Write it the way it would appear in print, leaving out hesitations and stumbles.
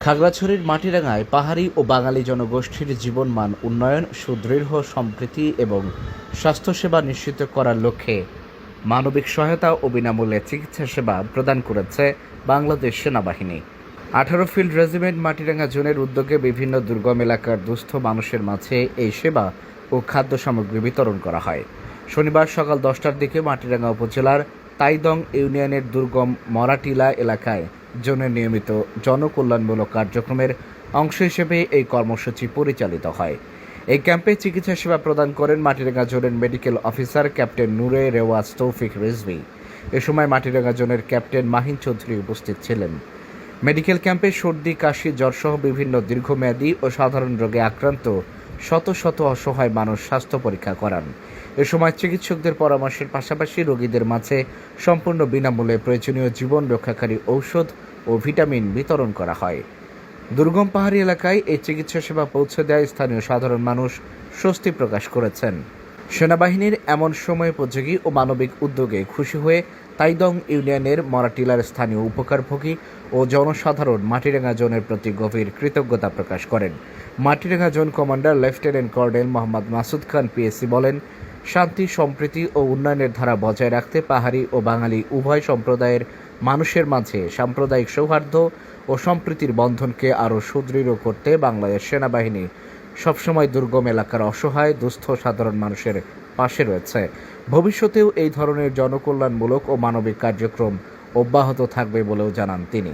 খাগড়াছড়ির মাটিরাঙ্গায় পাহাড়ি ও বাঙালি জনগোষ্ঠীর জীবনমান উন্নয়ন, সুদৃঢ় সম্প্রীতি এবং স্বাস্থ্যসেবা নিশ্চিত করার লক্ষ্যে মানবিক সহায়তা ও বিনামূল্যে চিকিৎসা সেবা প্রদান করেছে বাংলাদেশ সেনাবাহিনী। 18 ফিল্ড রেজিমেন্ট মাটিরাঙ্গা জোনের উদ্যোগে বিভিন্ন দুর্গম এলাকার দুস্থ মানুষের মাঝে এই সেবা ও খাদ্য সামগ্রী বিতরণ করা হয়। শনিবার সকাল 10টার দিকে মাটিরাঙ্গা উপজেলার তাইদং ইউনিয়নের দুর্গম মরাটিলা এলাকায় জোনের নিয়মিত জনকল্যাণমূলক কার্যক্রমের অংশ হিসেবে এই কর্মসূচি পরিচালিত হয়। এই ক্যাম্পে চিকিৎসা সেবা প্রদান করেন মাটিরাঙ্গা জোনের মেডিকেল অফিসার ক্যাপ্টেন নূরে রেওয়াজ তৌফিক রিজভী। এ সময় মাটিরাঙ্গা জোনের ক্যাপ্টেন মাহিন চৌধুরী উপস্থিত ছিলেন। মেডিকেল ক্যাম্পে সর্দি, কাশি, জ্বরসহ বিভিন্ন দীর্ঘমেয়াদী ও সাধারণ রোগে আক্রান্ত শত শত অসহায় মানুষ স্বাস্থ্য পরীক্ষা করান। এ সময় চিকিৎসকদের পরামর্শের পাশাপাশি রোগীদের মাঝে সম্পূর্ণ বিনামূল্যে প্রয়োজনীয় জীবন রক্ষাকারী ঔষধ ও ভিটামিন বিতরণ করা হয়। দুর্গম পাহাড়ি এলাকায় এই চিকিৎসা সেবা পৌঁছে দেয় স্থানীয় সাধারণ মানুষ স্বস্তি প্রকাশ করেছেন। সেনাবাহিনীর এমন সময়োপযোগী ও মানবিক উদ্যোগে খুশি হয়ে তাইদং ইউনিয়নের মরাটিলার স্থানীয় উপকারভোগী ও জনসাধারণ মাটিরাঙ্গা জোনের প্রতি গভীর কৃতজ্ঞতা প্রকাশ করেন। Matiranga zone commander lieutenant colonel Mohammad Masud Khan PSC বলেন, শান্তি, সম্প্রীতি ও উন্নয়নের ধারা বজায় রাখতে পাহাড়ি ও বাঙালি উভয় সম্প্রদায়ের মানুষের মাঝে সাম্প্রদায়িক সৌহার্দ্য ও সম্প্রীতির বন্ধনকে আরও সুদৃঢ় করতে বাংলাদেশ সেনাবাহিনী সবসময় দুর্গম এলাকার অসহায়, দুস্থ সাধারণ মানুষের পাশে রয়েছে। ভবিষ্যতেও এই ধরনের জনকল্যাণমূলক ও মানবিক কার্যক্রম অব্যাহত থাকবে বলেও জানান তিনি।